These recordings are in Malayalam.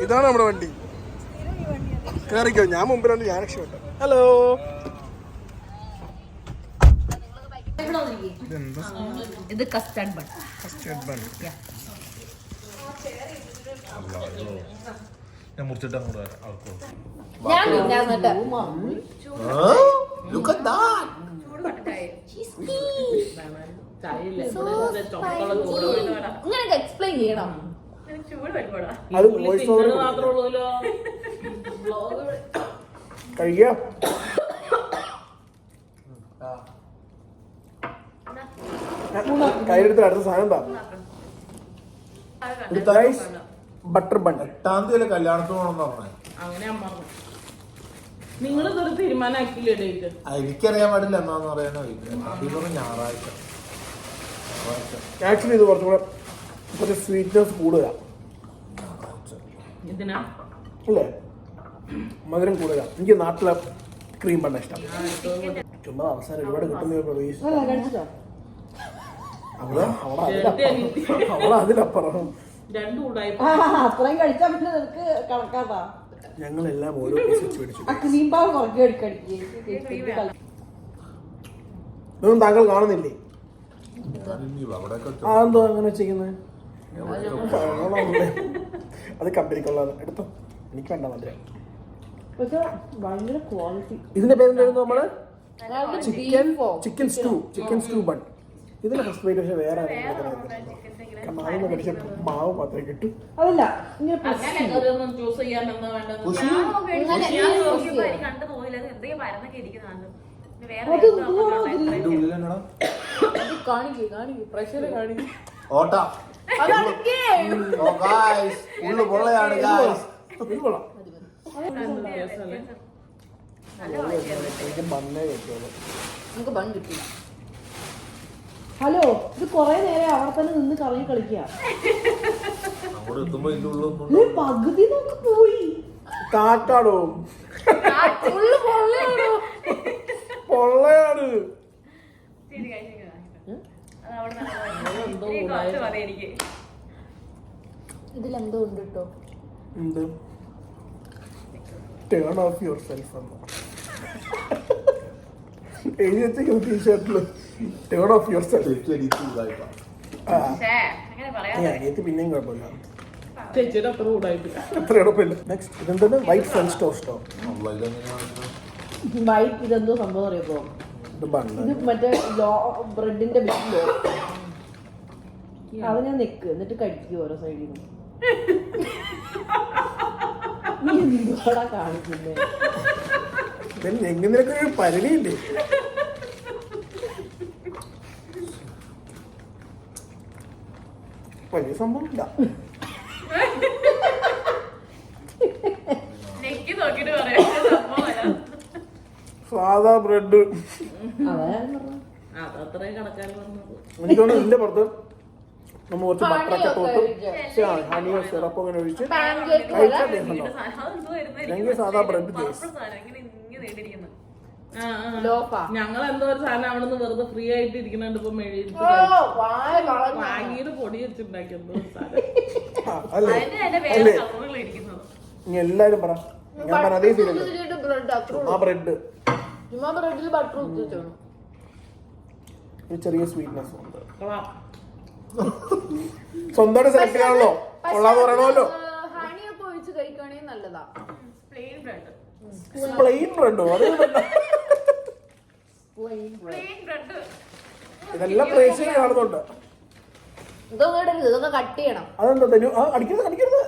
ഇതാണ് നമ്മുടെ വണ്ടി. കയറിക്കോ, ഞാൻ മുമ്പിലുണ്ട്, ഞാൻ രക്ഷപ്പെട്ടു. ഹലോ, ഇത് കസ്റ്റർഡ് ബൺ. Custard bun. ഞാൻ മുറിച്ചിട്ട് അങ്ങോട്ട് വരാം. ഇങ്ങനെ എക്സ്പ്ലെയിൻ ചെയ്യണം. അത് വോയിസ് ഓവർ കഴിക്കുക. കയ്യിലെടുത്ത് അടുത്ത സാധനം എന്താ? Butter bun. 8-ാം തീയതി കല്യാണത്തിന് പോകണമെന്ന് പറഞ്ഞേ. അങ്ങനെ നിങ്ങൾ ഇതൊരു തീരുമാനമാക്കിയില്ലേ ഡേറ്റ്? എനിക്കറിയാൻ പാടില്ല എന്നാന്ന് പറയാനോ. ഞായറാഴ്ച. ആക്ച്വലി ഇത് കുറച്ചുകൂടെ സ്വീറ്റ്നെസ് കൂടുതലാണ്. ഇതിനാ അല്ലേ? മധുരം കൂടുതലാണ്. എനിക്ക് നാട്ടിലെ ക്രീം ബണ്ണ ഇഷ്ടം. ചുമ്മാ അവസാനം ഒരുപാട് കിട്ടുന്ന അതിലപ്പുറം അത്രയും കഴിച്ചാൽ പിന്നെ നിനക്ക് കണക്കാതാ. ഞങ്ങളെല്ലാം ഓരോ പീസ് വെച്ച് മേടിച്ചു. ക്രീം പാവ് കുറയ്ക്കും എടുക്കടിക്ക്. ഇതൊന്നും താങ്കൾ കാണുന്നില്ലേ? അതെന്തോ അങ്ങനെ ചെയ്യുന്നത്? അത് കമ്പനിക്കുള്ളത് എടുത്തോ, എനിക്ക് വേണ്ട മധുരം. ഭയങ്കര ക്വാളിറ്റി. ഇതിന്റെ പേരെന്തായിരുന്നു? നമ്മള് ചിക്കൻ സ്റ്റൂ ബൺ. ഇതിന്റെ ഫസ്റ്റ് പ്ലേറ്റ് പക്ഷെ വേറെ മാവ് കടിച്ച മാവ് മാത്രമേ കിട്ടൂ. അതല്ല, ചൂസ് ചെയ്യാൻ ഹലോ, ഇത് കൊറേ നേരം അവിടെ തന്നെ നിന്ന് കറങ്ങി കളിക്കുക. പകുതി നോക്ക് പോയി. കാറ്റാടോ, പൊള്ളയാണ്. ഇതിലെന്തോ ഉണ്ട് കേട്ടോ. ടേൺ ഓഫ് യുവർ സെൽഫ് എന്നോ എഴുതി വെച്ചേക്കും ടീഷർട്ടില്. Turn off your self. അനിയത്തി പിന്നെയും കുഴപ്പമില്ല, അത്ര എളുപ്പമില്ല. നെക്സ്റ്റ് ഇതെന്താണ്? വൈറ്റ് ഫ്രഞ്ച് ടോസ്റ്റോ. വൈറ്റ് ഇതെന്തോ സംഭവം അറിയപ്പോ? ഇത് മറ്റേ ബ്രെഡിന്റെ ബില്ലോ. അത് ഞാൻ നെക്ക് എന്നിട്ട് കഴിക്കും ഓരോ സൈഡിൽ നിന്ന്. നീ എന്തുവാടാ കാണിക്കുന്നേ? എങ്ങനെയൊക്കെ ഒരു പരിധിയില്ലേ? വലിയ സംഭവമില്ല. സാധാ ബ്രെഡ്. എനിക്ക് തോന്നുന്നു ഇതിന്റെ പുറത്ത് നമ്മൾ കുറച്ച് ബട്ടറൊക്കെ തൊട്ട് ഹണിയോ സിറപ്പോ അങ്ങനെ ഒഴിച്ച് ഞങ്ങൾ സാധാ ബ്രെഡ്. ഞങ്ങൾ എന്തോ ഒരു സാധനം അവിടെ നിന്ന് വെറുതെ ഫ്രീ ആയിട്ട് ഇരിക്കുന്നുണ്ട്. ഇപ്പൊ വാങ്ങിയത് പൊടി വെച്ചുണ്ടാക്കി എന്തോ എല്ലാരും പറ. ഞാൻ പറഞ്ഞ അതേ ശരിയല്ലേ? ആ ബ്രെഡ് ഒരു ചെറിയ സ്വീറ്റ്നെസ് ഉണ്ട്. സ്വന്തമായിട്ട് സെലക്ട് ചെയ്യാണല്ലോ, കൊള്ളാന്ന് പറയണമല്ലോ. പ്ലെയിൻ ബ്രെഡോ? ഇതെല്ലാം പ്രേക്ഷകർ കാണുന്നുണ്ട്. ഇതൊക്കെ കട്ട് ചെയ്യണം. അതെന്താ തരൂ? അടിക്കരുത് അടിക്കരുത്.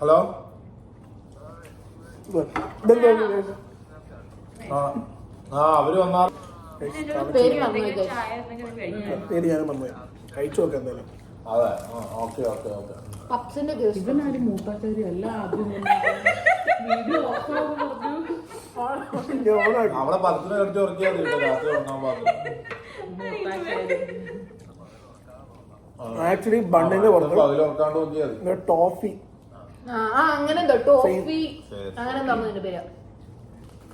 ഹലോ, അവര് വന്നാ പേര് വന്നു. പേര് ഞാനും വന്നു കഴിച്ചു നോക്കാം എന്തായാലും. അതെ, ഓക്കെ ഓക്കെ ഓക്കെ. പപ്സിന്റെ ദിവസം ഇവനാരും മൂത്താച്ചാരി അല്ല. ആദ്യം വീഡിയോ അവളെ പലത്തിനെ കടിച്ച് ഉറക്കിയാൽ രാത്രി ഒന്നാം ഭാഗം. ആക്ച്വലി ബണ്ണിന്റെ പുറത്ത് അതിലോർക്കാണ്ട് നോക്കിയാൽ ടോഫി. അങ്ങനെ ടോഫി അങ്ങനെ പറഞ്ഞതിന്റെ പേര്.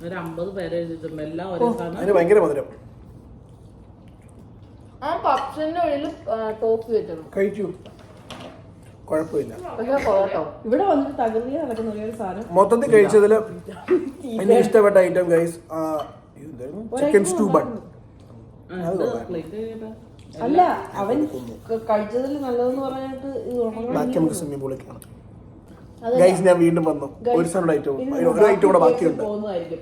ഒരു 50 പേര് എഴുതിയിട്ടുണ്ട്. എല്ലാം ഒരേ സാധനം. അതിന് ഭയങ്കര മധുരം. ആ പപ്സിന്റെ ഉള്ളിൽ ടോപ്പ് വെച്ചിരുന്നു. കഴിച്ചു, കുഴപ്പമില്ല. പക്ഷെ കൊള്ളട്ടോ. ഇവിടെ വന്നിട്ട് തകർന്ന് നടക്കുന്ന ഒരു സാധനം മൊത്തത്തിൽ കഴിച്ചതിൽ എനിക്ക് ഇഷ്ടപ്പെട്ട item guys chicken stew bun. അല്ല, അവൻ കഴിച്ചതിൽ നല്ലതെന്ന് പറഞ്ഞിട്ട് ബാക്കി നമുക്ക് സ്വിമ്മിംഗ് പൂളിലേക്കാണ് ഗൈസ്. ഞാൻ വീണ്ടും വന്നു. ഒരു സൈഡ് ഐറ്റം, ഒരു ഐറ്റം കൂടെ ബാക്കിയുണ്ട്. പോകുന്നതായിരിക്കും.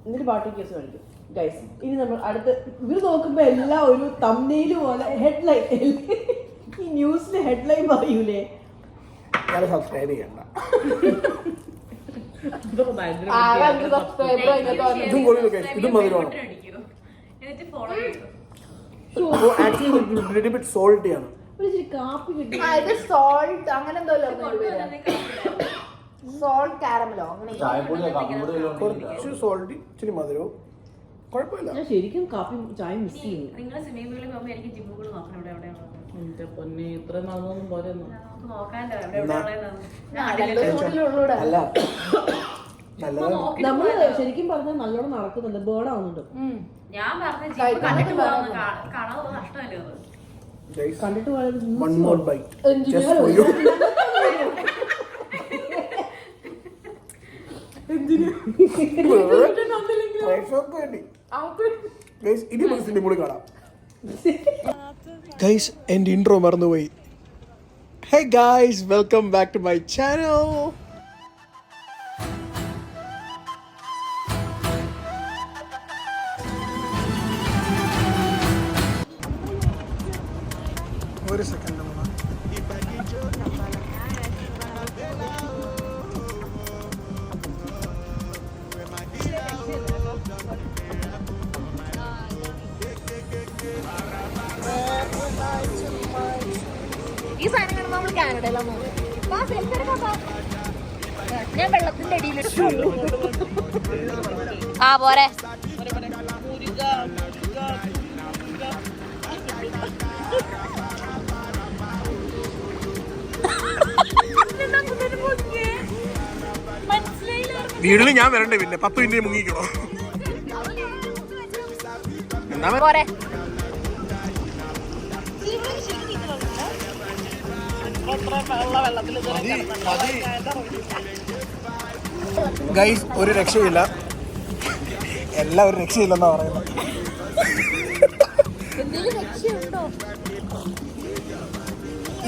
എന്നിട്ട് പാർട്ടി കേസ് കാണിക്കും ഗൈസ്. ഇനി നമ്മൾ അടുത്ത് ഇവർ നോക്കുമ്പോ എല്ലാം ഒരു തംബ്നെയിൽ പോലെ ഹെഡ്ലൈൻ. ഈ ന്യൂസിലെ ഹെഡ്ലൈൻ പറയൂലേ, സബ്സ്ക്രൈബ് ചെയ്യണ്ട. ഇതും കൊള്ളില്ല ഗൈസ്, ഇതും മധുരമാണ്. ആക്ച്വലി ബിറ്റ് സോൾട്ടി ആണ്. ഒരു കാപ്പി കിട്ടി. സോൾട്ട് അങ്ങനെ എന്തോ സോൾട്ട് കാരമലോ അങ്ങനെ കുറച്ച് സോൾട്ടി, ഇച്ചിരി മധുരവും. കുഴപ്പമില്ല. ഞാൻ ശരിക്കും കാപ്പി ചായ മിസ് ചെയ്യുന്നു. നിങ്ങൾ സ്വിമ്മിംഗ് പൂളിൽ പോകുമ്പോൾ എനിക്ക് ജിമ്മുകൾ നോക്കണം. ഇവിടെ എവിടെയാണ് എന്റെ പൊന്നെ, ഇത്ര നടന്നൊന്നും പോരെ. നോക്കാണ്ടോ എവിടെ അല്ല നല്ലതാണ്. നമ്മള് ശരിക്കും പറഞ്ഞാൽ നല്ലോണം നടക്കുന്നുണ്ട്, ബേൺ ആവുന്നുണ്ട്. ഞാൻ പറഞ്ഞ ജിം കണ്ടിട്ട് പോകാൻ കാണാൻ നഷ്ടമല്ലേ അത്. കണ്ടിട്ട് പോയത് One more bite. Just for you. Guys, എൻ്റെ ഇൻട്രോ മറന്നുപോയി. Hey guys, welcome back to my channel. ഒരു സെക്കൻഡ്. ഈ സാധനം കാണുമ്പോൾ നമ്മൾ കാനഡയിലാണ്. ഞാൻ വെള്ളത്തിന്റെ അടിയിൽ ആ പോരെ. വീട്ടിൽ ഞാൻ വരണ്ടേ, പിന്നെ 10 മിനിറ്റ് മുങ്ങിക്കണോ? എന്താ പോരെ. ഗൈസ്, ഒരു രക്ഷയില്ല. എല്ലാം ഒരു രക്ഷയില്ലെന്നാ പറയുന്നത്.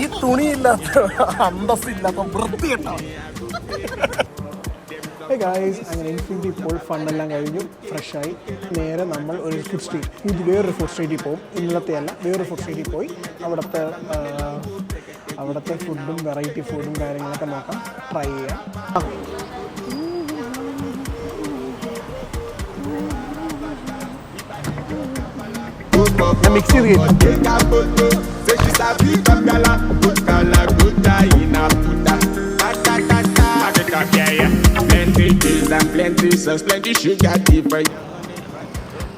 ഈ തുണിയില്ലാത്ത, അന്തസ്സില്ലാത്ത, വൃത്തികെട്ടോ. ഗൈസ്, അങ്ങനെ ഇൻഫിനിറ്റി പൂൾ ഫണ്ടെല്ലാം കഴിഞ്ഞു, ഫ്രഷായി നേരെ നമ്മൾ ഒരു ഫുഡ് സ്ട്രീറ്റ്, വേറൊരു ഫുഡ് സ്ട്രീറ്റിൽ പോകും. ഇന്നത്തെ അല്ല, വേറൊരു ഫുഡ് സ്ട്രീറ്റിൽ പോയി അവിടുത്തെ ഫുഡും വെറൈറ്റി ഫുഡും കാര്യങ്ങളൊക്കെ നോക്കാം, ട്രൈ ചെയ്യാം. ഞാൻ മിക്സ് ചെയ്ത്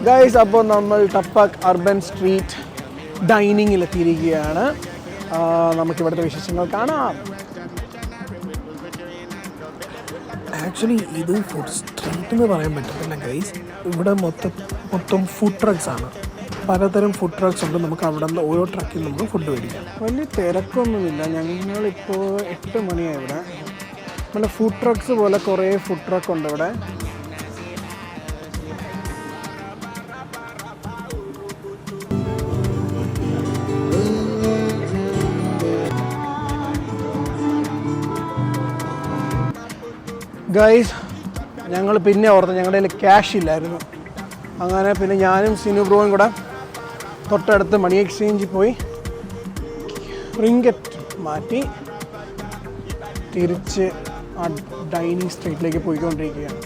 ഗൈസ്. അപ്പോൾ നമ്മൾ ടപ്പാക്ക് അർബൻ സ്ട്രീറ്റ് ഡൈനിങ്ങിലെത്തിയിരിക്കുകയാണ്. നമുക്കിവിടുത്തെ വിശേഷങ്ങൾ കാണാം. ആക്ച്വലി ഇത് ഫുഡ് സ്ട്രീറ്റ് എന്ന് പറയാൻ പറ്റത്തില്ല ഗൈസ്. ഇവിടെ മൊത്തം ഫുഡ് ട്രക്സ് ആണ്. പലതരം ഫുഡ് ട്രക്സ് ഉണ്ട്. നമുക്ക് അവിടെ നിന്ന് ഓരോ ട്രക്കിൽ നമുക്ക് ഫുഡ് മേടിക്കാം. വലിയ തിരക്കൊന്നുമില്ല. ഞങ്ങളിപ്പോൾ 8 മണിയായി. ഇവിടെ നല്ല ഫുഡ് ട്രക്സ് പോലെ കുറേ ഫുഡ് ട്രക്ക് ഉണ്ട് ഇവിടെ. ഗൈസ്, ഞങ്ങൾ പിന്നെ ഓർത്ത് ഞങ്ങളുടെ കയ്യിൽ ക്യാഷ് ഇല്ലായിരുന്നു. അങ്ങനെ പിന്നെ ഞാനും സിനു ബ്രോയും കൂടെ തൊട്ടടുത്ത് മണി എക്സ്ചേഞ്ചിൽ പോയി റിങ്കറ്റ് മാറ്റി തിരിച്ച് ആ ഡൈനിങ് സ്ട്രീറ്റിലേക്ക് പോയിക്കൊണ്ടിരിക്കുകയാണ്.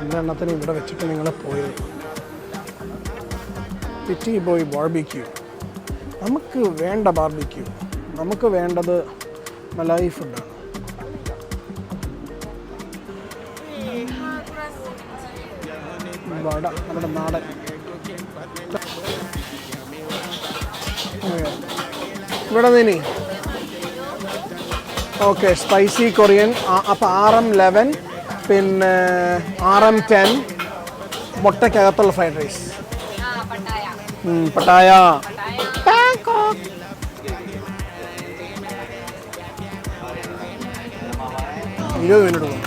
എൻ്റെ എണ്ണത്തിന് ഇവിടെ വെച്ചിട്ട് നിങ്ങൾ പോയത് പിറ്റി ബോയ് ബാർബിക്യൂ. നമുക്ക് വേണ്ട ബാർബിക്യൂ, നമുക്ക് വേണ്ടത് മലായി ഫുഡാണ്. വട, നമ്മുടെ നാടൻ. ഇവിടെ നിന്നി ഓക്കെ, സ്പൈസി കൊറിയൻ. അപ്പോൾ RM11, പിന്നെ RM10, മുട്ടയ്ക്കകത്തുള്ള ഫ്രൈഡ് റൈസ്. പട്ടായ. ഇരുപത് മിനിറ്റ് പോകും.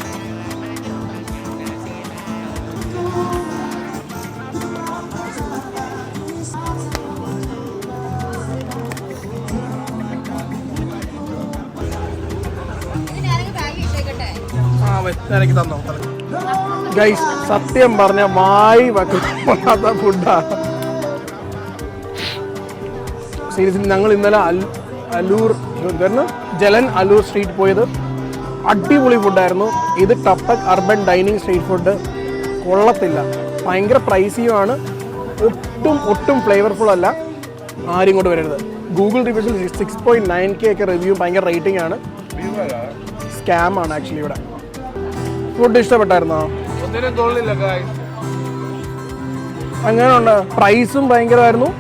എനിക്ക് തന്നോ ഗൈസ്, സത്യം പറഞ്ഞ വായി വെക്കാത്ത ഫുഡാണ്. സീരിയസ്ലി ഞങ്ങൾ ഇന്നലെ അലൂർ ജലൻ അലൂർ സ്ട്രീറ്റ് പോയത് അടിപൊളി ഫുഡായിരുന്നു. ഇത് ടപ്പക് അർബൻ ഡൈനിങ് സ്ട്രീറ്റ് ഫുഡ് കൊള്ളത്തില്ല. ഭയങ്കര പ്രൈസിയുമാണ്. ഒട്ടും ഫ്ലേവർഫുൾ അല്ല. ആരും ഇങ്ങോട്ട് വരരുത്. ഗൂഗിൾ റിവ്യൂസിൽ 6.9K ഒക്കെ റിവ്യൂ, ഭയങ്കര റേറ്റിംഗ് ആണ്. സ്കാം ആണ് ആക്ച്വലി ഇവിടെ. ഫുഡ് ഇഷ്ടപ്പെട്ടായിരുന്നോ? അങ്ങനെയുണ്ട്. പ്രൈസും ഭയങ്കരമായിരുന്നു.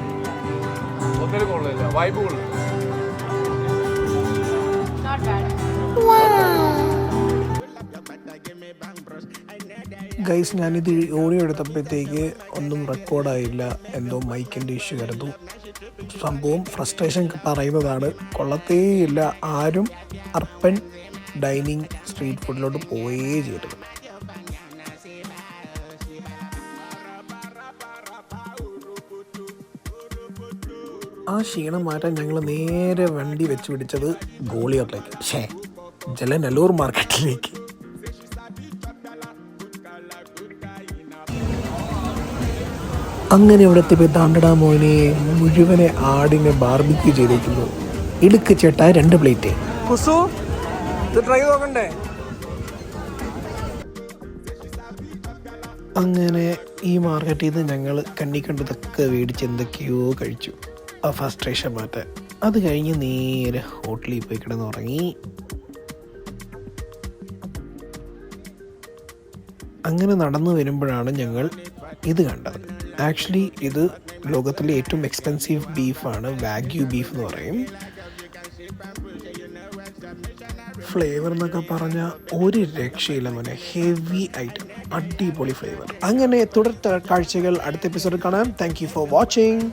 ഗൈസ്, ഞാനിത് ഓഡിയോ എടുത്തപ്പോഴത്തേക്ക് ഒന്നും റെക്കോർഡായില്ല. എന്തോ മൈക്കിൻ്റെ ഇഷ്യൂ ആയിരുന്നു. സംഭവം ഫ്രസ്ട്രേഷൻ പറയുന്നതാണ്. കൊള്ളത്തേയില്ല. ആരും അർബൻ ഡൈനിങ് സ്ട്രീറ്റ് ഫുഡിലോട്ട് പോയേ ചെയ്തിട്ടുണ്ട്. ആ ക്ഷീണം മാറ്റാൻ ഞങ്ങൾ നേരെ വണ്ടി വെച്ച് പിടിച്ചത് ഗോളിയറിലേക്ക്, ജലനല്ലൂർ മാർക്കറ്റിലേക്ക്. അങ്ങനെ ഇവിടെ എത്തിയപ്പോൾ താണ്ടടാ മോനെ, മുഴുവനെ ആടിനെ ബാർബിക്യൂ ചെയ്തേക്കുന്നു. ഇടുക്ക് ചേട്ടാ 2 പ്ലേറ്റ്. കുസു ഇത് ട്രൈ നോക്കണ്ടേ? അങ്ങനെ ഈ മാർക്കറ്റിൽ നിന്ന് ഞങ്ങൾ കണ്ണി കണ്ടതൊക്കെ മേടിച്ച് എന്തൊക്കെയോ കഴിച്ചു, ആ ഫ്രസ്ട്രേഷൻ മാറ്റാൻ. അത് കഴിഞ്ഞ് നേരെ ഹോട്ടലിൽ പോയി കിടന്നുറങ്ങി. അങ്ങനെ നടന്നു വരുമ്പോഴാണ് ഞങ്ങൾ ഇത് കണ്ടത്. ആക്ച്വലി ഇത് ലോകത്തിലെ ഏറ്റവും എക്സ്പെൻസീവ് ബീഫാണ്. വാഗ്യൂ ബീഫ് എന്ന് പറയും. ഫ്ലേവർ എന്നൊക്കെ പറഞ്ഞാൽ ഒരു രക്ഷയില്ല മോനെ. ഹെവി ഐറ്റം, അടിപൊളി ഫ്ലേവർ. അങ്ങനെ തുടർ കാഴ്ചകൾ അടുത്ത എപ്പിസോഡിൽ കാണാം. Thank you for watching.